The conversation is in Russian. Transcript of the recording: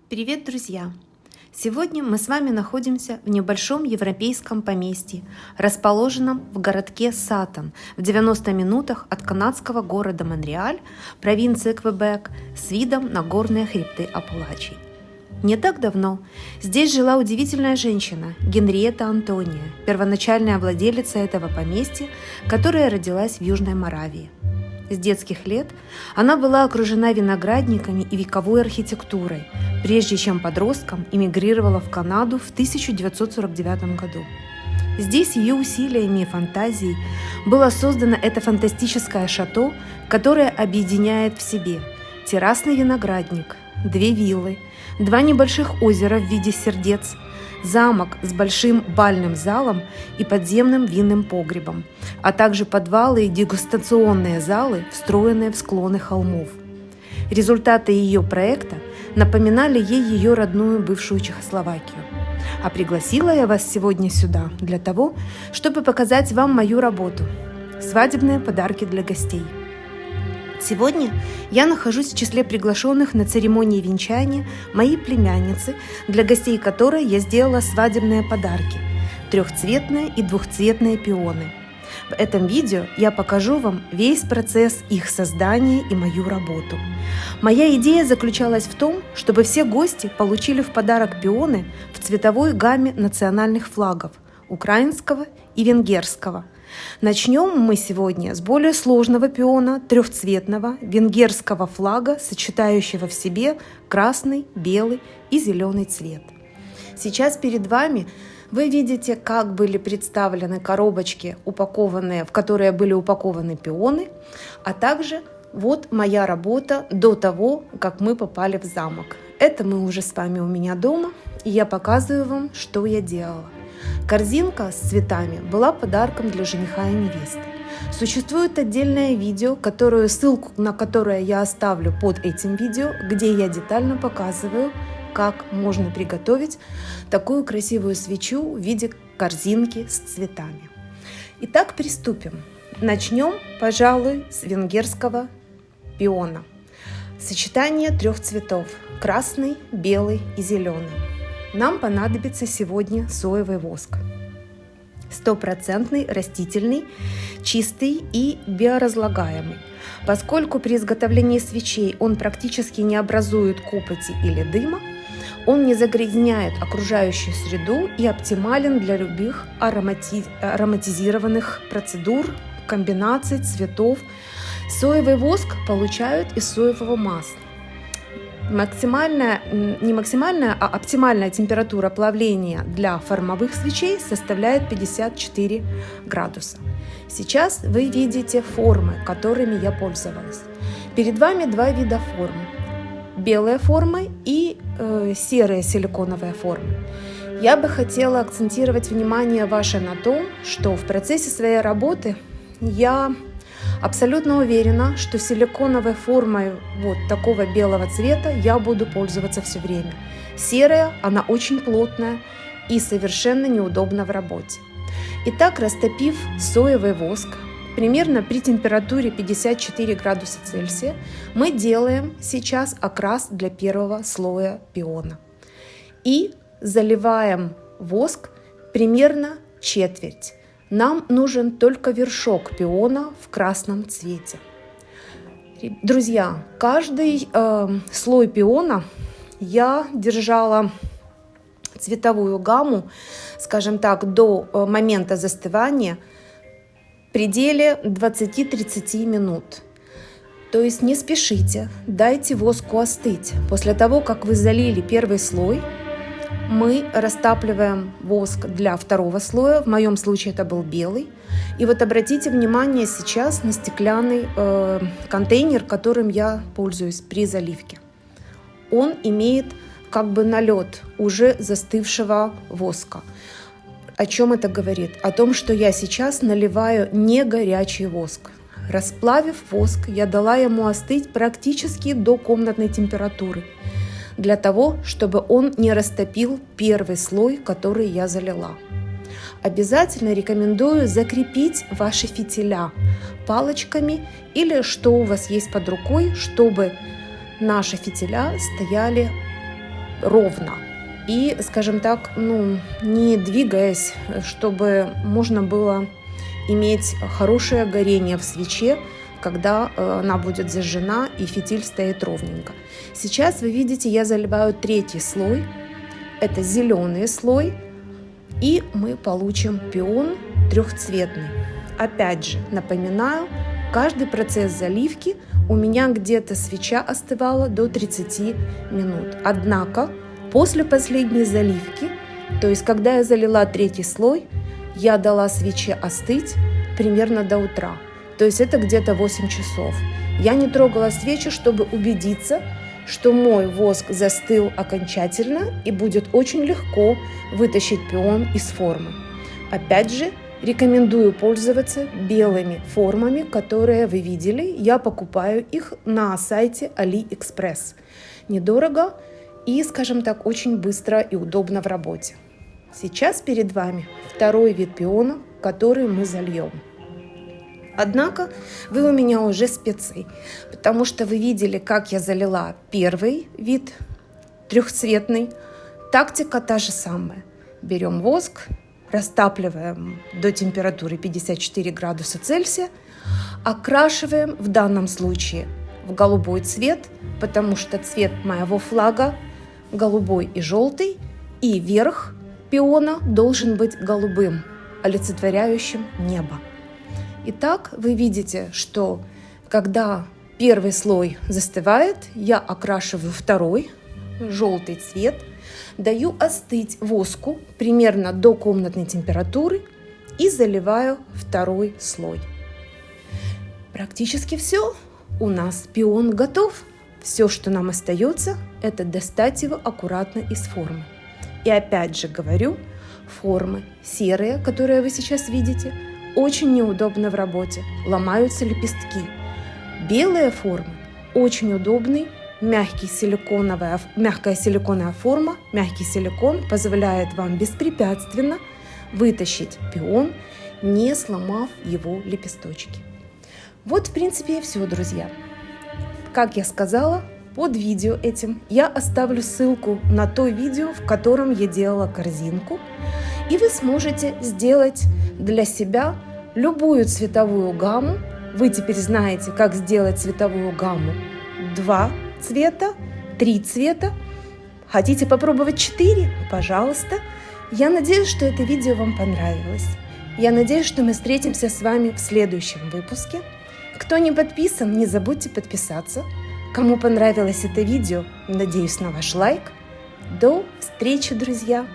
Привет, друзья! Сегодня мы с вами находимся в небольшом европейском поместье, расположенном в городке Сатон, в 90 минутах от канадского города Монреаль, провинции Квебек, с видом на горные хребты Апалачей. Не так давно здесь жила удивительная женщина Генриетта Антония, первоначальная владелица этого поместья, которая родилась в Южной Моравии. С детских лет она была окружена виноградниками и вековой архитектурой, прежде чем подростком эмигрировала в Канаду в 1949 году. Здесь ее усилиями и фантазией было создано это фантастическое шато, которое объединяет в себе террасный виноградник, 2 виллы, 2 небольших озера в виде сердец, замок с большим бальным залом и подземным винным погребом, а также подвалы и дегустационные залы, встроенные в склоны холмов. Результаты ее проекта напоминали ей ее родную бывшую Чехословакию. А пригласила я вас сегодня сюда для того, чтобы показать вам мою работу «Свадебные подарки для гостей». Сегодня я нахожусь в числе приглашенных на церемонии венчания моей племянницы, для гостей которой я сделала свадебные подарки – 3-цветные и 2-цветные пионы. В этом видео я покажу вам весь процесс их создания и мою работу. Моя идея заключалась в том, чтобы все гости получили в подарок пионы в цветовой гамме национальных флагов – украинского и венгерского. Начнем мы сегодня с более сложного пиона, 3-цветного венгерского флага, сочетающего в себе красный, белый и зеленый цвет. Сейчас перед вами вы видите, как были представлены коробочки, в которые были упакованы пионы, а также вот моя работа до того, как мы попали в замок. Это мы уже с вами у меня дома, и я показываю вам, что я делала. Корзинка с цветами была подарком для жениха и невесты. Существует отдельное видео, ссылку на которое я оставлю под этим видео, где я детально показываю, как можно приготовить такую красивую свечу в виде корзинки с цветами. Итак, приступим. Начнем, пожалуй, с венгерского пиона. Сочетание 3 цветов – красный, белый и зеленый. Нам понадобится сегодня соевый воск. 100% растительный, чистый и биоразлагаемый. Поскольку при изготовлении свечей он практически не образует копоти или дыма, он не загрязняет окружающую среду и оптимален для любых ароматизированных процедур, комбинаций, цветов. Соевый воск получают из соевого масла. Оптимальная температура плавления для формовых свечей составляет 54 градуса. Сейчас вы видите формы, которыми я пользовалась. Перед вами 2 вида форм. Белые формы и серые силиконовые формы. Я бы хотела акцентировать внимание ваше на том, что в процессе своей работы я абсолютно уверена, что силиконовой формой вот такого белого цвета я буду пользоваться все время. Серая, она очень плотная и совершенно неудобна в работе. Итак, растопив соевый воск, примерно при температуре 54 градуса Цельсия, мы делаем сейчас окрас для первого слоя пиона. И заливаем воск примерно четверть. Нам нужен только вершок пиона в красном цвете. Друзья, каждый слой пиона я держала цветовую гамму, скажем так, до момента застывания в пределе 20-30 минут. То есть не спешите, дайте воску остыть. После того, как вы залили первый слой, мы растапливаем воск для второго слоя, в моем случае это был белый. И вот обратите внимание сейчас на стеклянный контейнер, которым я пользуюсь при заливке. Он имеет как бы налет уже застывшего воска. О чем это говорит? О том, что я сейчас наливаю не горячий воск. Расплавив воск, я дала ему остыть практически до комнатной температуры, для того, чтобы он не растопил первый слой, который я залила. Обязательно рекомендую закрепить ваши фитиля палочками или что у вас есть под рукой, чтобы наши фитиля стояли ровно и, скажем так, не двигаясь, чтобы можно было иметь хорошее горение в свече, когда она будет зажжена и фитиль стоит ровненько. Сейчас вы видите, я заливаю третий слой, это зеленый слой, и мы получим пион трехцветный. Опять же, напоминаю, каждый процесс заливки у меня где-то свеча остывала до 30 минут. Однако после последней заливки, то есть когда я залила третий слой, я дала свече остыть примерно до утра. То есть это где-то 8 часов. Я не трогала свечи, чтобы убедиться, что мой воск застыл окончательно и будет очень легко вытащить пион из формы. Опять же, рекомендую пользоваться белыми формами, которые вы видели. Я покупаю их на сайте AliExpress. Недорого и, скажем так, очень быстро и удобно в работе. Сейчас перед вами второй вид пиона, который мы зальем. Однако вы у меня уже спецы, потому что вы видели, как я залила первый вид трехцветный. Тактика та же самая. Берем воск, растапливаем до температуры 54 градуса Цельсия, окрашиваем в данном случае в голубой цвет, потому что цвет моего флага голубой и желтый, и верх пиона должен быть голубым, олицетворяющим небо. Итак, вы видите, что когда первый слой застывает, я окрашиваю второй, желтый цвет, даю остыть воску примерно до комнатной температуры и заливаю второй слой. Практически все. У нас пион готов. Все, что нам остается, это достать его аккуратно из формы. И опять же говорю, формы серые, которые вы сейчас видите, очень неудобно в работе, ломаются лепестки. Белые формы очень удобный, мягкая силиконовая форма, мягкий силикон позволяет вам беспрепятственно вытащить пион, не сломав его лепесточки. Вот, в принципе, и все, друзья. Как я сказала, под видео этим я оставлю ссылку на то видео, в котором я делала корзинку, и вы сможете сделать для себя любую цветовую гамму. Вы теперь знаете, как сделать цветовую гамму 2 цвета, 3 цвета. Хотите попробовать 4? Пожалуйста. Я надеюсь, что это видео вам понравилось. Я надеюсь, что мы встретимся с вами в следующем выпуске. Кто не подписан, не забудьте подписаться. Кому понравилось это видео, надеюсь на ваш лайк. До встречи, друзья!